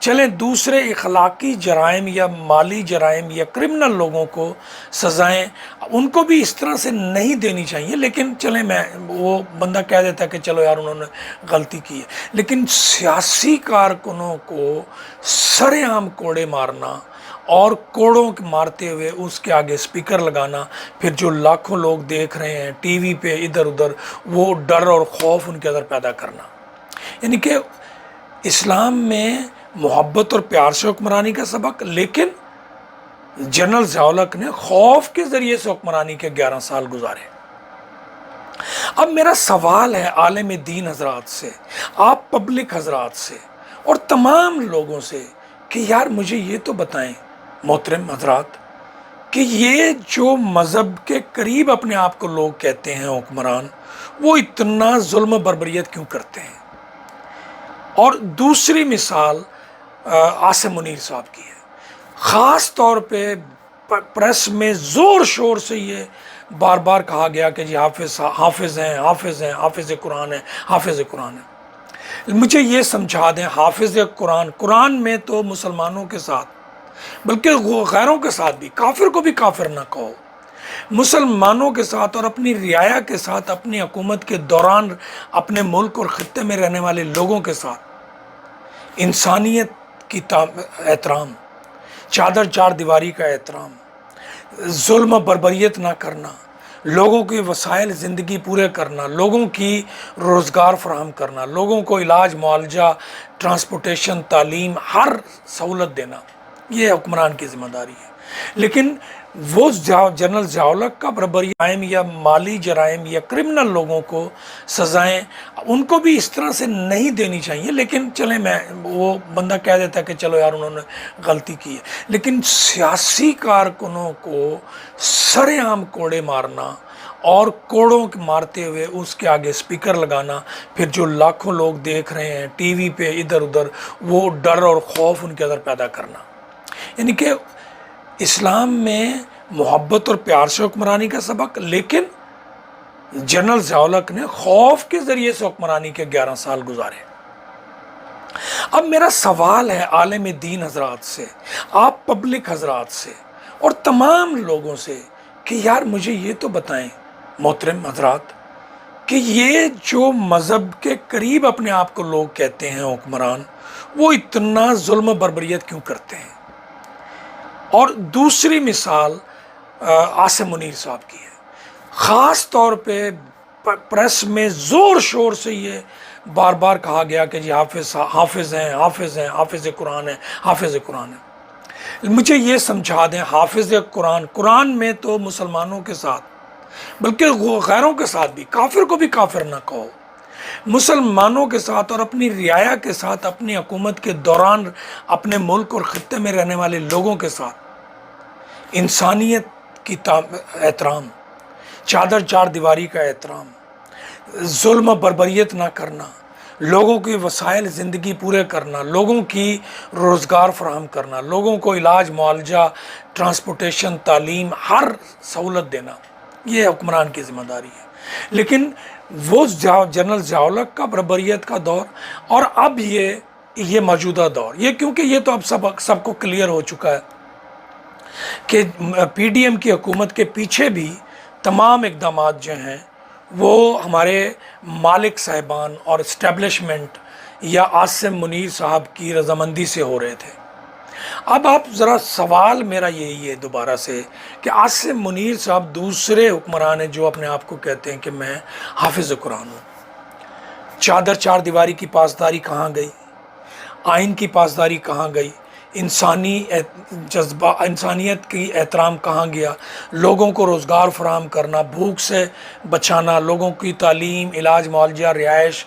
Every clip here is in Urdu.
چلیں دوسرے اخلاقی جرائم یا مالی جرائم یا کرمنل لوگوں کو سزائیں ان کو بھی اس طرح سے نہیں دینی چاہیے، لیکن چلیں وہ بندہ کہہ دیتا ہے کہ چلو یار انہوں نے غلطی کی ہے، لیکن سیاسی کارکنوں کو سر عام کوڑے مارنا اور کوڑوں مارتے ہوئے اس کے آگے سپیکر لگانا، پھر جو لاکھوں لوگ دیکھ رہے ہیں ٹی وی پہ ادھر ادھر، وہ ڈر اور خوف ان کے اندر پیدا کرنا، یعنی کہ اسلام میں محبت اور پیار سے حکمرانی کا سبق، لیکن جنرل ضیاء الحق نے خوف کے ذریعے سے حکمرانی کے 11 سال گزارے۔ اب میرا سوال ہے عالم دین حضرات سے، آپ پبلک حضرات سے اور تمام لوگوں سے کہ یار مجھے یہ تو بتائیں محترم حضرات کہ یہ جو مذہب کے قریب اپنے آپ کو لوگ کہتے ہیں حکمران، وہ اتنا ظلم و بربریت کیوں کرتے ہیں؟ اور دوسری مثال عاصم منیر صاحب کی ہے، خاص طور پہ پریس میں زور شور سے یہ بار بار کہا گیا کہ جی حافظ ہیں، حافظ قرآن ہیں، حافظ قرآن ہیں۔ مجھے یہ سمجھا دیں، حافظ قرآن میں تو مسلمانوں کے ساتھ بلکہ غیروں کے ساتھ بھی، کافر کو بھی کافر نہ کہو، مسلمانوں کے ساتھ اور اپنی رعایا کے ساتھ، اپنی حکومت کے دوران اپنے ملک اور خطے میں رہنے والے لوگوں کے ساتھ انسانیت کی احترام، چادر چار دیواری کا احترام، ظلم و بربریت نہ کرنا، لوگوں کے وسائل زندگی پورے کرنا، لوگوں کی روزگار فراہم کرنا، لوگوں کو علاج، معالجہ، ٹرانسپورٹیشن، تعلیم، ہر سہولت دینا، یہ حکمران کی ذمہ داری ہے۔ لیکن وہ جنرل ضیاء الحق کا بربریت یا مالی جرائم یا کرمنل لوگوں کو سزائیں ان کو بھی اس طرح سے نہیں دینی چاہیے، لیکن چلیں وہ بندہ کہہ دیتا ہے کہ چلو یار انہوں نے غلطی کی ہے، لیکن سیاسی کارکنوں کو سر عام کوڑے مارنا اور کوڑوں مارتے ہوئے اس کے آگے سپیکر لگانا، پھر جو لاکھوں لوگ دیکھ رہے ہیں ٹی وی پہ ادھر ادھر، وہ ڈر اور خوف ان کے اندر پیدا کرنا، یعنی کہ اسلام میں محبت اور پیار سے حکمرانی کا سبق، لیکن جنرل ضیاء الحق نے خوف کے ذریعے سے حکمرانی کے 11 سال گزارے۔ اب میرا سوال ہے عالم دین حضرات سے، آپ پبلک حضرات سے اور تمام لوگوں سے کہ یار مجھے یہ تو بتائیں محترم حضرات کہ یہ جو مذہب کے قریب اپنے آپ کو لوگ کہتے ہیں حکمران، وہ اتنا ظلم و بربریت کیوں کرتے ہیں؟ اور دوسری مثال عاصم منیر صاحب کی ہے، خاص طور پہ پریس میں زور شور سے یہ بار بار کہا گیا کہ جی حافظ ہیں، حافظ قرآن ہیں، حافظ قرآن ہیں۔ مجھے یہ سمجھا دیں، حافظ قرآن میں تو مسلمانوں کے ساتھ بلکہ غیروں کے ساتھ بھی، کافر کو بھی کافر نہ کہو، مسلمانوں کے ساتھ اور اپنی رعایا کے ساتھ، اپنی حکومت کے دوران اپنے ملک اور خطے میں رہنے والے لوگوں کے ساتھ انسانیت کی احترام، چادر چار دیواری کا احترام، ظلم و بربریت نہ کرنا، لوگوں کی وسائل زندگی پورے کرنا، لوگوں کی روزگار فراہم کرنا، لوگوں کو علاج، معالجہ، ٹرانسپورٹیشن، تعلیم، ہر سہولت دینا، یہ حکمران کی ذمہ داری ہے۔ لیکن وہ جنرل ضیاء الحق کا بربریت کا دور اور اب یہ موجودہ دور، یہ کیونکہ یہ تو اب سب کو کلیئر ہو چکا ہے کہ پی ڈی ایم کی حکومت کے پیچھے بھی تمام اقدامات جو ہیں وہ ہمارے مالک صاحبان اور اسٹیبلشمنٹ یا عاصم منیر صاحب کی رضامندی سے ہو رہے تھے۔ اب آپ ذرا سوال میرا یہی ہے دوبارہ سے کہ عاصم منیر صاحب دوسرے حکمران ہیں جو اپنے آپ کو کہتے ہیں کہ میں حافظ قرآن ہوں، چادر چار دیواری کی پاسداری کہاں گئی؟ آئین کی پاسداری کہاں گئی؟ انسانی جذبہ، انسانیت کی احترام کہاں گیا؟ لوگوں کو روزگار فراہم کرنا، بھوک سے بچانا، لوگوں کی تعلیم، علاج، معالجہ، رہائش،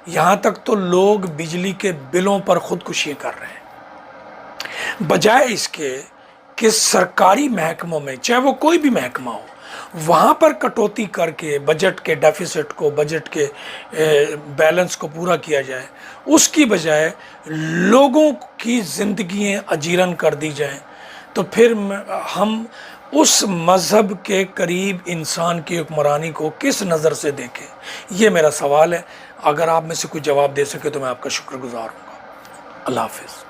یہاں تک تو لوگ بجلی کے بلوں پر خودکشی کر رہے ہیں، بجائے اس کے کہ سرکاری محکموں میں، چاہے وہ کوئی بھی محکمہ ہو، وہاں پر کٹوتی کر کے بجٹ کے ڈیفیسٹ کو، بجٹ کے بیلنس کو پورا کیا جائے، اس کی بجائے لوگوں کی زندگیاں اجیرن کر دی جائیں، تو پھر ہم اس مذہب کے قریب انسان کی حکمرانی کو کس نظر سے دیکھیں؟ یہ میرا سوال ہے۔ اگر آپ میں سے کوئی جواب دے سکے تو میں آپ کا شکر گزار ہوں گا۔ اللہ حافظ۔